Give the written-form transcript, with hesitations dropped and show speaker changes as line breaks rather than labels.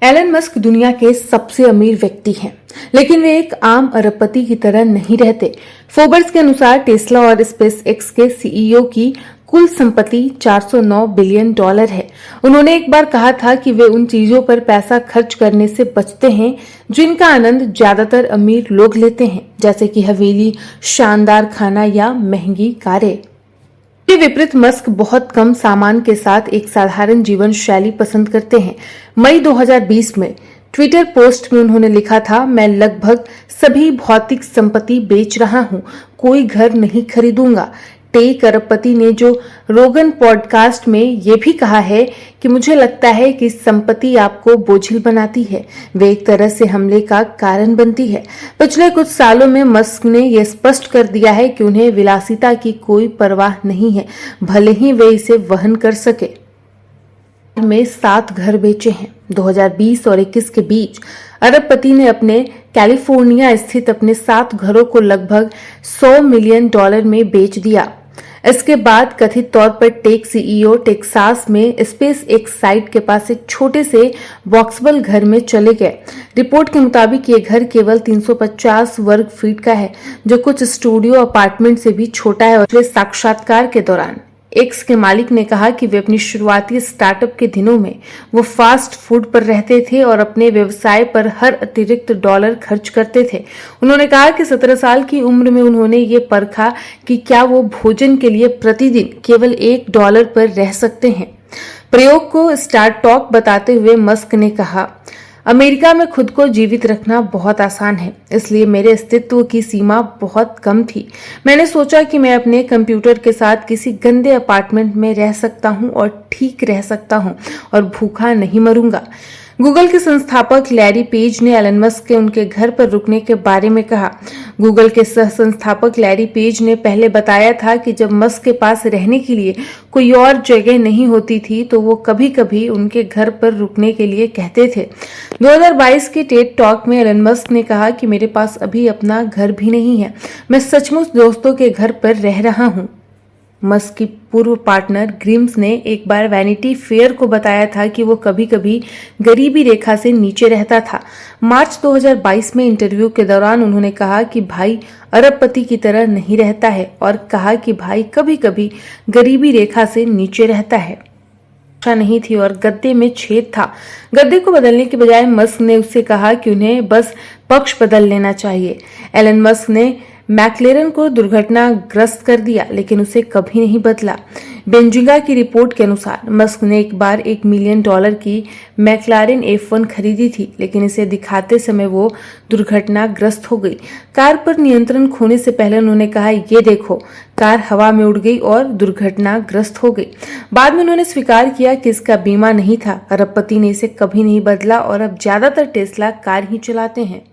Elon Musk दुनिया के सबसे अमीर व्यक्ति हैं, लेकिन वे एक आम अरबपति की तरह नहीं रहते। फोर्ब्स के अनुसार टेस्ला और स्पेस एक्स के सीईओ की कुल संपत्ति $409 बिलियन है। उन्होंने एक बार कहा था कि वे उन चीजों पर पैसा खर्च करने से बचते हैं जिनका आनंद ज्यादातर अमीर लोग लेते हैं, जैसे कि हवेली, शानदार खाना या महंगी कारें। के विपरीत मस्क बहुत कम सामान के साथ एक साधारण जीवन शैली पसंद करते हैं। मई 2020 में ट्विटर पोस्ट में उन्होंने लिखा था, मैं लगभग सभी भौतिक संपत्ति बेच रहा हूं, कोई घर नहीं खरीदूंगा। टेक अरबपति ने जो रोगन पॉडकास्ट में ये भी कहा है कि मुझे लगता है कि संपत्ति आपको बोझिल बनाती है, वे एक तरह से हमले का कारण बनती है। पिछले कुछ सालों में मस्क ने यह स्पष्ट कर दिया है कि उन्हें विलासिता की कोई परवाह नहीं है, भले ही वे इसे वहन कर सके। में 7 घर बेचे हैं। 2020 और 21 के बीच अरबपति ने अपने कैलिफोर्निया स्थित अपने 7 घरों को लगभग $100 मिलियन में बेच दिया। इसके बाद कथित तौर पर टेक सीईओ टेक्सास में स्पेस एक्स साइट के पास एक छोटे से वॉक्सबल घर में चले गए। रिपोर्ट के मुताबिक ये घर केवल 350 वर्ग फीट का है, जो कुछ स्टूडियो अपार्टमेंट से भी छोटा है। और साक्षात्कार के दौरान एक्स के मालिक ने कहा कि वे अपनी शुरुआती स्टार्टअप के दिनों में वो फास्ट फूड पर रहते थे और अपने व्यवसाय पर हर अतिरिक्त डॉलर खर्च करते थे। उन्होंने कहा कि 17 साल की उम्र में उन्होंने ये परखा कि क्या वो भोजन के लिए प्रतिदिन केवल $1 पर रह सकते हैं। प्रयोग को स्टार्ट टॉक बताते हुए मस्क ने कहा, अमेरिका में खुद को जीवित रखना बहुत आसान है, इसलिए मेरे अस्तित्व की सीमा बहुत कम थी। मैंने सोचा कि मैं अपने कंप्यूटर के साथ किसी गंदे अपार्टमेंट में रह सकता हूं और ठीक रह सकता हूं और भूखा नहीं मरूंगा। गूगल के संस्थापक लैरी पेज ने एलन मस्क के उनके घर पर रुकने के बारे में कहा। गूगल के सह संस्थापक लैरी पेज ने पहले बताया था कि जब मस्क के पास रहने के लिए कोई और जगह नहीं होती थी तो वो कभी-कभी उनके घर पर रुकने के लिए कहते थे। 2022 के टेड टॉक में एलन मस्क ने कहा कि मेरे पास अभी अपना घर भी नहीं है, मैं सचमुच दोस्तों के घर पर रह रहा हूं। मस्क की पूर्व पार्टनर ग्रिम्स ने एक बार वैनिटी फेयर को बताया था कि वो कभी-कभी गरीबी रेखा से नीचे रहता था। मार्च 2022 में इंटरव्यू के दौरान उन्होंने कहा कि भाई अरबपति की तरह नहीं रहता है और कहा कि भाई कभी-कभी गरीबी रेखा से नीचे रहता है। नहीं थी और गद्दे में छेद था। गद्दे को बदलने के बजाय मस्क ने उससे कहा कि उन्हें बस पक्ष बदल लेना चाहिए। एलन मस्क ने मैक्लेरन को दुर्घटनाग्रस्त कर दिया, लेकिन उसे कभी नहीं बदला। बेंजिंगा की रिपोर्ट के अनुसार मस्क ने एक बार $1 मिलियन की मैक्लारेन F1 खरीदी थी, लेकिन इसे दिखाते समय वो दुर्घटनाग्रस्त हो गई। कार पर नियंत्रण खोने से पहले उन्होंने कहा, ये देखो, कार हवा में उड़ गई और दुर्घटनाग्रस्त हो गई। बाद में उन्होंने स्वीकार किया कि इसका बीमा नहीं था। अरबपति ने इसे कभी नहीं बदला और अब ज्यादातर टेस्ला कार ही चलाते हैं।